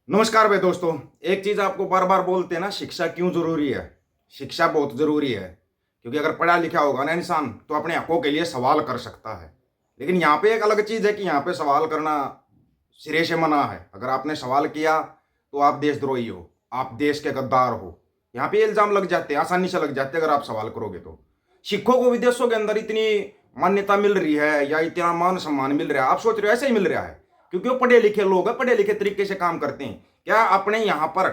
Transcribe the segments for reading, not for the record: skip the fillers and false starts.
नमस्कार भाई दोस्तों। एक चीज आपको बार बार बोलते हैं ना, शिक्षा क्यों जरूरी है। शिक्षा बहुत जरूरी है क्योंकि अगर पढ़ा लिखा होगा ना इंसान तो अपने हकों के लिए सवाल कर सकता है। लेकिन यहाँ पे एक अलग चीज है कि यहाँ पे सवाल करना सिरे से मना है। अगर आपने सवाल किया तो आप देशद्रोही हो, आप देश के गद्दार हो। यहाँ पे इल्जाम लग जाते हैं, आसानी से लग जाते हैं अगर आप सवाल करोगे तो। सिखों को विदेशों के अंदर इतनी मान्यता मिल रही है या इतना मान सम्मान मिल रहा है, आप सोच रहे हो ऐसे ही मिल रहा है क्योंकि वो पढ़े लिखे लोग हैं, पढ़े लिखे तरीके से काम करते हैं। क्या अपने यहाँ पर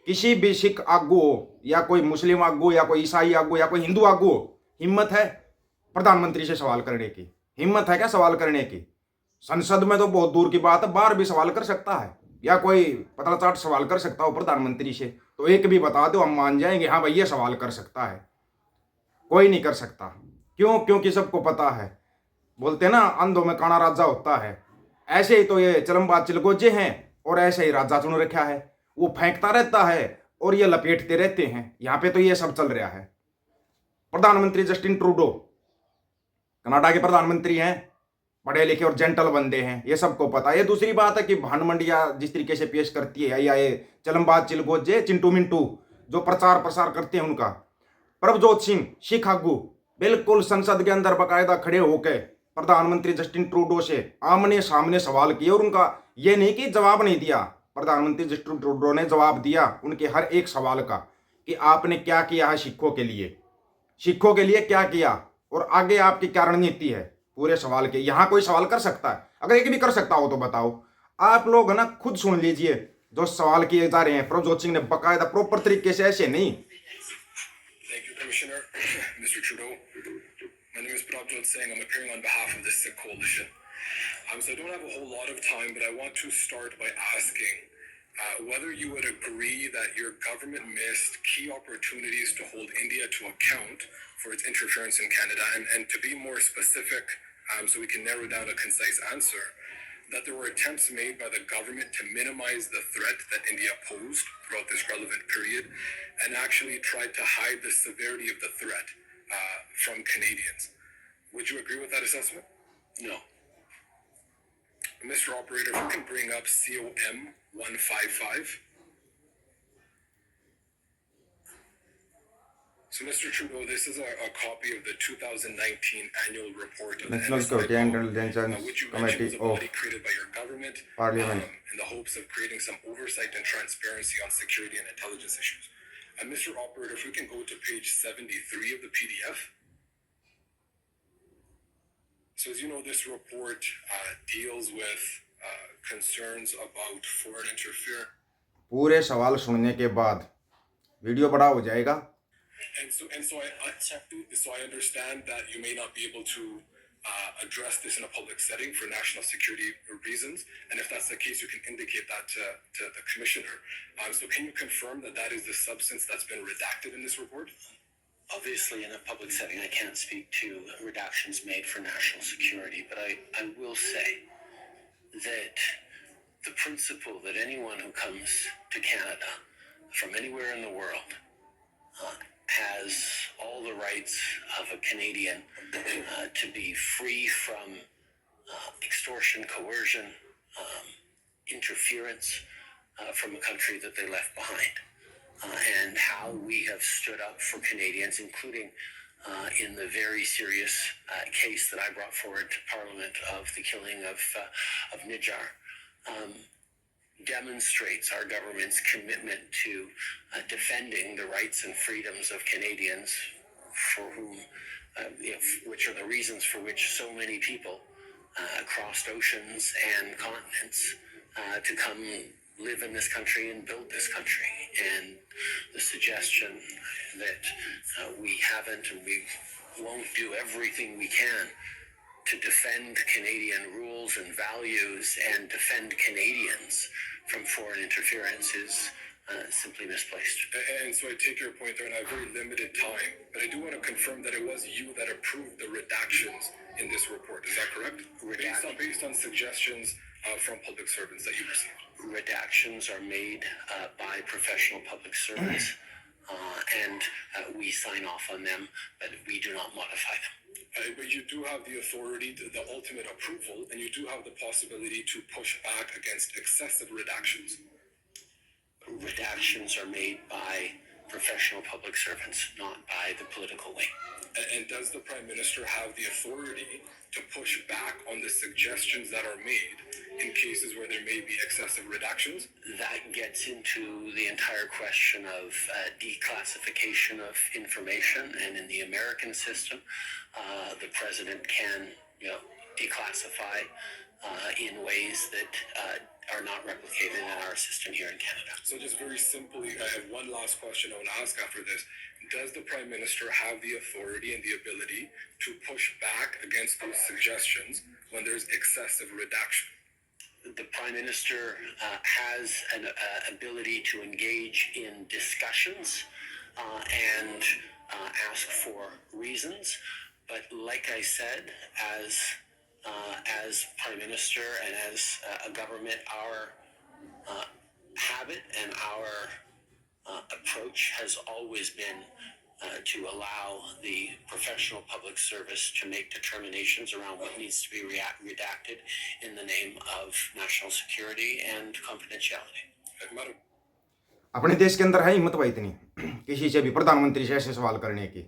किसी भी सिख आगू हो या कोई मुस्लिम आगू या कोई ईसाई आगू या कोई हिंदू आगू हो, हिम्मत है प्रधानमंत्री से सवाल करने की? हिम्मत है क्या सवाल करने की? संसद में तो बहुत दूर की बात है, बाहर भी सवाल कर सकता है या कोई पतला चाट सवाल कर सकता हो प्रधानमंत्री से, तो एक भी बता दो, हम मान जाएंगे हाँ भाई ये सवाल कर सकता है। कोई नहीं कर सकता। क्यों? क्योंकि सबको पता है। बोलते हैं ना, अंधों में काना राजा होता है। ऐसे ही तो ये चलमबाज चिलगोजे हैं और ऐसे ही राजा चुन रखा है। वो फेंकता रहता है और ये लपेटते रहते हैं। यहाँ पे तो ये सब चल रहा है। प्रधानमंत्री जस्टिन ट्रूडो कनाडा के प्रधानमंत्री हैं, पढ़े लिखे और जेंटल बंदे हैं, ये सबको पता है। ये दूसरी बात है कि भानमंडिया जिस तरीके से पेश करती है या ये चलमबाज चिलगोजे चिंटू मिंटू जो प्रचार प्रसार करते हैं उनका। प्रभजोत सिंह सिख आगू बिल्कुल संसद के अंदर बकायदा खड़े होकर प्रधानमंत्री जस्टिन ट्रूडो से आमने सामने सवाल किए और उनका ये नहीं कि जवाब नहीं दिया, प्रधानमंत्री जस्टिन ट्रूडो ने जवाब दिया उनके हर एक सवाल का कि आपने क्या किया है सिखों के लिए, सिखों के लिए क्या किया और आगे आपकी क्या रणनीति है। पूरे सवाल के यहाँ कोई सवाल कर सकता है? अगर एक भी कर सकता हो तो बताओ। आप लोग है ना खुद सुन लीजिए जो सवाल किए जा रहे हैं। प्रभजोत सिंह ने बकायदा प्रॉपर तरीके से, ऐसे नहीं। Thank you, Commissioner. Mr. Trudeau, my name is Prabjot Singh. I'm appearing on behalf of the Sikh Coalition. So I don't have a whole lot of time, but I want to start by asking whether you would agree that your government missed key opportunities to hold India to account for its interference in Canada, and to be more specific, so we can narrow down a concise answer, that there were attempts made by the government to minimize the threat that India posed throughout this relevant period and actually tried to hide the severity of the threat from Canadians. Would you agree with that assessment? No. Mr. Operator, if we can bring up COM 155. So, Mr. Trudeau, this is a copy of the 2019 annual report of the National NSIP, Security and Intelligence which you Committee mentioned was a of body created by your government Parliament. in the hopes of creating some oversight and transparency on security and intelligence issues. Mr. Operator, if we can go to page 73 of the PDF. So as you know, this report deals with concerns about foreign interference. पूरे सवाल सुनने के बाद video बड़ा हो जाएगा। So I understand that you may not be able to address this in a public setting for national security reasons, and if that's the case, you can indicate that to the commissioner. So can you confirm that that is the substance that's been redacted in this report? Obviously, in a public setting, I can't speak to redactions made for national security, but I will say that the principle that anyone who comes to Canada from anywhere in the world has all the rights of a Canadian to be free from extortion, coercion, interference from a country that they left behind. And how we have stood up for Canadians, including in the very serious case that I brought forward to Parliament of the killing of Nijar, demonstrates our government's commitment to defending the rights and freedoms of Canadians, for whom, which are the reasons for which so many people crossed oceans and continents to come live in this country and build this country. And the suggestion that we haven't and we won't do everything we can to defend Canadian rules and values and defend Canadians from foreign interference is simply misplaced. And so I take your point there, and I have very limited time, but I do want to confirm that it was you that approved the redactions in this report. Is that correct? Based on suggestions from public servants that you received. Redactions are made by professional public servants, and we sign off on them, but we do not modify them. But you do have the authority, the ultimate approval, and you do have the possibility to push back against excessive redactions. redactions are made by professional public servants, not by the political wing. And does the Prime Minister have the authority to push back on the suggestions that are made in cases where there may be excessive redactions? That gets into the entire question of declassification of information, and in the American system, the president can, declassify in ways that are not replicated in our system here in Canada. So just very simply, I have one last question I want to ask after this. Does the Prime Minister have the authority and the ability to push back against those suggestions when there's excessive redaction? The Prime Minister has an ability to engage in discussions and ask for reasons. But like I said, as Prime Minister and as a government, our habit and our approach has always been to allow the professional public service to make determinations around what needs to be redacted in the name of national security and confidentiality. Madam, अपने देश के अंदर है हिम्मत भाई इतनी किसी से भी प्रधानमंत्री से ऐसे सवाल करने की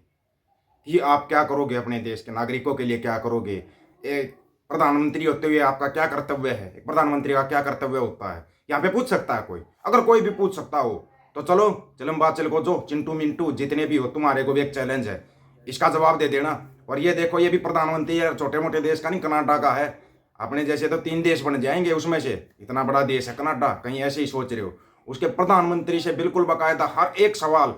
कि आप क्या करोगे, अपने देश के नागरिकों के लिए क्या करोगे, एक प्रधानमंत्री होते हुए आपका क्या कर्तव्य है, एक प्रधानमंत्री का क्या कर्तव्य होता है, यहाँ पे पूछ सकता है कोई। अगर कोई भी पूछ सकता हो तो चलो चलम बात चल को जो चिंटू मिंटू जितने भी हो, तुम्हारे को भी एक चैलेंज है, इसका जवाब दे देना। और ये देखो, ये भी प्रधानमंत्री है, छोटे मोटे देश का नहीं, कनाडा का है। अपने जैसे तो 3 देश बन जाएंगे उसमें से, इतना बड़ा देश है कनाडा, कहीं ऐसे ही सोच रहे हो। उसके प्रधानमंत्री से बिल्कुल बाकायदा हर एक सवाल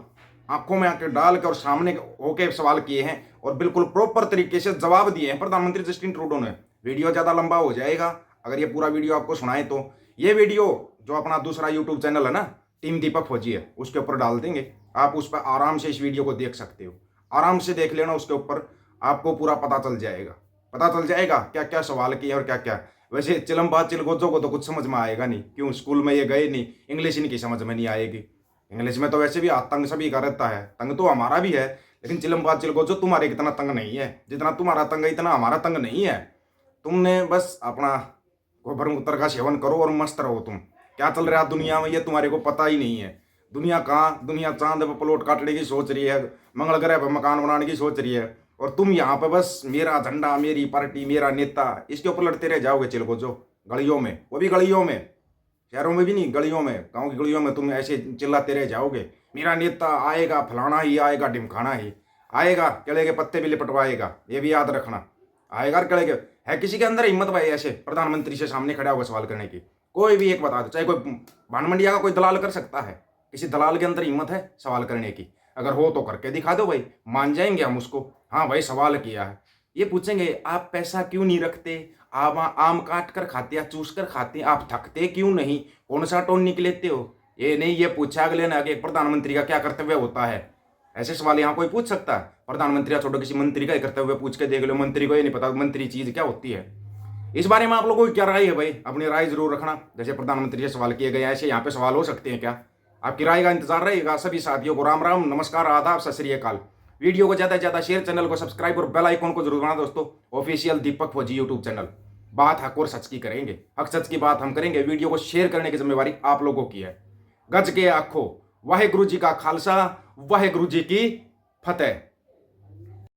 आंखों में आके डाल के और सामने होके सवाल किए हैं और बिल्कुल प्रॉपर तरीके से जवाब दिए हैं प्रधानमंत्री जस्टिन ट्रूडो ने। वीडियो ज़्यादा लंबा हो जाएगा अगर ये पूरा वीडियो आपको सुनाए तो। ये वीडियो जो अपना दूसरा यूट्यूब चैनल है ना, टीम दीपक फौजी है, उसके ऊपर डाल देंगे, आप उस पर आराम से इस वीडियो को देख सकते हो। आराम से देख लेना, उसके ऊपर आपको पूरा पता चल जाएगा क्या क्या सवाल किए और क्या क्या। वैसे चिलमबाज चिलगोजों को तो कुछ समझ में आएगा नहीं, क्यों, स्कूल में ये गए नहीं, इंग्लिश इनकी समझ में नहीं आएगी। इंग्लिश में तो वैसे भी तंग सभी का रहता है, तंग तो हमारा भी है, लेकिन चिलमबाज चिलगोजो तुम्हारे कितना तंग नहीं है, जितना तुम्हारा तंग है इतना हमारा तंग नहीं है। तुमने बस अपना गोबर मूत्र का सेवन करो और मस्त रहो। तुम क्या चल रहा है दुनिया में ये तुम्हारे को पता ही नहीं है। दुनिया कहाँ, दुनिया चांद पर प्लॉट काटने की सोच रही है, मंगल ग्रह पर मकान बनाने की सोच रही है, और तुम यहाँ पे बस मेरा झंडा, मेरी पार्टी, मेरा नेता, इसके ऊपर लड़ते रह जाओगे चिलगोजो। गलियों में, वो भी गलियों में, शहरों में भी नहीं, गलियों में, गाँव की गलियों में तुम ऐसे चिल्लाते रह जाओगे। मेरा नेता आएगा, फलाना ही आएगा, ढिमखाना ही आएगा, केले के पत्ते भी लिपटवाएगा, ये भी याद रखना। आएगा केले के, है किसी के अंदर हिम्मत भाई ऐसे प्रधानमंत्री से सामने खड़ा होकर सवाल करने की? कोई भी एक बता दो, चाहे कोई भानमंडिया का कोई दलाल कर सकता है, किसी दलाल के अंदर हिम्मत है सवाल करने की? अगर हो तो करके दिखा दो भाई, मान जाएंगे हम उसको। हाँ भाई सवाल किया है। ये पूछेंगे आप पैसा क्यों नहीं रखते, आप आम काट कर खाते या चूस कर खाते, आप थकते क्यों नहीं, कौन सा टॉनिक लेते हो? ये नहीं, ये पूछा अगले ने कि प्रधानमंत्री का क्या कर्तव्य होता है। ऐसे सवाल यहाँ कोई पूछ सकता है? प्रधानमंत्री या छोड़ो किसी मंत्री का कर्तव्य पूछ के देख लो, मंत्री को ये नहीं पता मंत्री चीज क्या होती है। इस बारे में आप लोगों की क्या राय है भाई? अपनी राय जरूर रखना। जैसे प्रधानमंत्री से सवाल किए गए ऐसे यहाँ पे सवाल हो सकते हैं क्या? आपकी राय का इंतजार रहेगा। सभी साथियों को राम राम, नमस्कार, आदाब, सत श्री अकाल। वीडियो को ज्यादा से ज्यादा शेयर, चैनल को सब्सक्राइब और बेल आइकॉन को जरूर दबाना दोस्तों। ऑफिशियल दीपक फौजी यूट्यूब चैनल। बात हक और सच की करेंगे, हक सच की बात हम करेंगे। वीडियो को शेयर करने की जिम्मेवारी आप लोगों की है। गज के आखो, वाहेगुरु जी का खालसा, वाहेगुरु जी की फतेह।